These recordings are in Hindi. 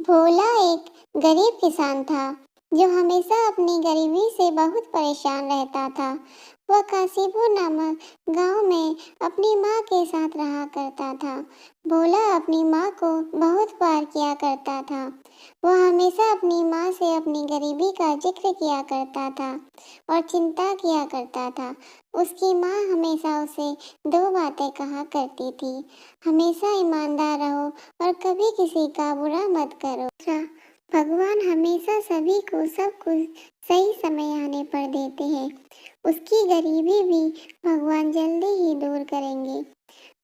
भोला एक गरीब किसान था जो हमेशा अपनी गरीबी से बहुत परेशान रहता था। वह काशीपुर नामक गांव में अपनी माँ के साथ रहा करता था। भोला अपनी माँ को बहुत प्यार किया करता था। वह हमेशा अपनी माँ से अपनी गरीबी का जिक्र किया करता था और चिंता किया करता था। उसकी माँ हमेशा उसे दो बातें कहा करती थी, हमेशा ईमानदार रहो और कभी किसी का बुरा मत करो। भगवान हमेशा सभी को सब कुछ सही समय आने पर देते हैं। उसकी गरीबी भी भगवान जल्दी ही दूर करेंगे।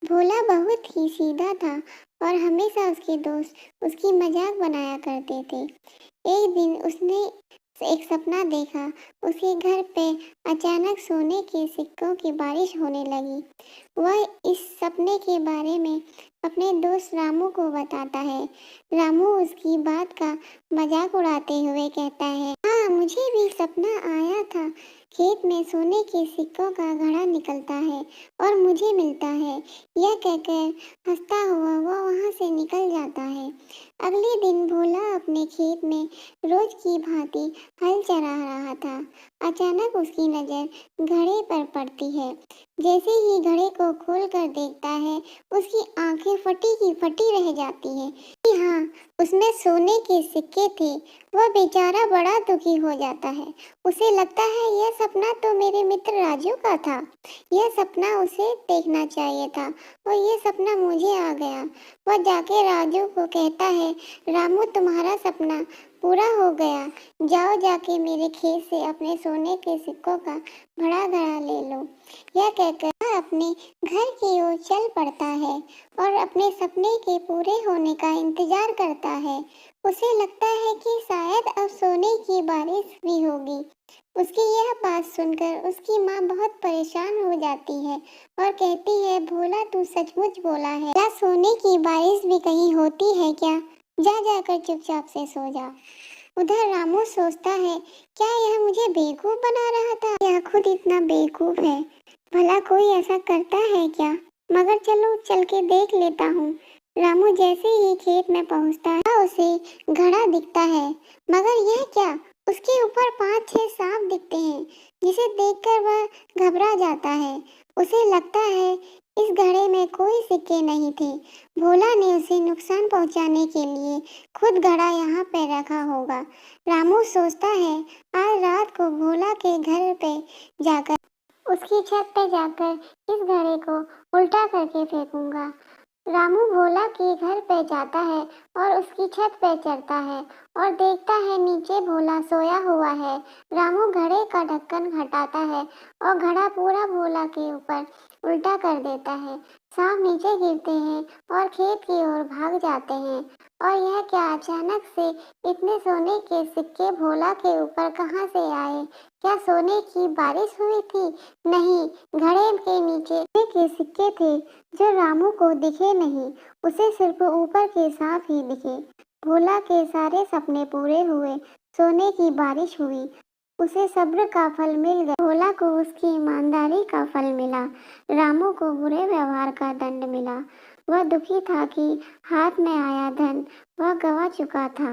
भोला बहुत ही सीधा था और हमेशा उसके दोस्त उसकी मजाक बनाया करते थे। एक दिन उसने एक सपना देखा। उसके घर पे अचानक सोने के सिक्कों की बारिश होने लगी। वह इस सपने के बारे में अपने दोस्त रामू को बताता है। रामू उसकी बात का मजाक उड़ाते हुए कहता है, हाँ मुझे भी सपना आया था। खेत में सोने के सिक्कों का घड़ा निकलता है और मुझे मिलता है। यह कहकर हंसता हुआ वह वहां से निकल जाता है। अगले दिन भोला अपने खेत में रोज की भांति हल चरा रहा था। अचानक उसकी नजर घड़े पर पड़ती है। जैसे ही घड़े को खोलकर देखता है, उसकी आंखें फटी की फटी रह जाती है। जी हाँ, उसमें सोने के सिक्के थे। वह बेचारा बड़ा दुखी हो जाता है। उसे लगता है यह सपना तो मेरे मित्र राजू का था। यह सपना उसे देखना चाहिए था और यह सपना मुझे आ गया। वह जाके राजू को कहता है, रामू तुम्हारा सपना पूरा हो गया। जाओ जाके मेरे खेत से अपने सोने के सिक्कों का बड़ा घड़ा ले लो। यह कहकर वह अपने घर की ओर चल पड़ता है और अपने सपने के पूरे होने का इंतजार करता है। उसे लगता है कि शायद अब सोने की बारिश भी होगी। उसकी यह बात सुनकर उसकी माँ बहुत परेशान हो जाती है और कहती है, भोला तू सचमुच बोला है। क्या सोने की बारिश भी कहीं होती है क्या? जा जाकर चुपचाप से सो जा। उधर रामू सोचता है, क्या यह मुझे बेवकूफ बना रहा था? यह खुद इतना बेवकूफ है। भला कोई ऐसा करता है क्या? मगर चलो चल के देख लेता हूँ। रामू जैसे ही खेत में पहुँचता है उसे घड़ा दिखता है, मगर यह क्या? उसके ऊपर 5-6 सांप दिखते हैं, जिसे देखकर वह घबरा जाता है। उसे लगता है इस घड़े में कोई सिक्के नहीं थे। भोला ने उसे नुकसान पहुंचाने के लिए खुद घड़ा यहाँ पे रखा होगा। रामू सोचता है, आज रात को भोला के घर पे जाकर उसकी छत पे जाकर इस घड़े को उल्टा करके फेंकूंगा। रामू भोला के घर पे जाता है और उसकी छत पे चढ़ता है और देखता है नीचे भोला सोया हुआ है। रामू घड़े का ढक्कन हटाता है और घड़ा पूरा भोला के ऊपर उल्टा कर देता है। सांप नीचे गिरते हैं और खेत की ओर भाग जाते हैं। और यह क्या, अचानक से इतने सोने के सिक्के भोला के ऊपर कहाँ से आए? क्या सोने की बारिश हुई थी? नहीं, घड़े के नीचे सोने के सिक्के थे जो रामू को दिखे नहीं। उसे सिर्फ ऊपर के सांप ही दिखे। भोला के सारे सपने पूरे हुए। सोने की बारिश हुई। उसे सब्र का फल मिल गया। भोला को उसकी ईमानदारी का फल मिला। रामू को बुरे व्यवहार का दंड मिला। वह दुखी था कि हाथ में आया धन वह गवा चुका था।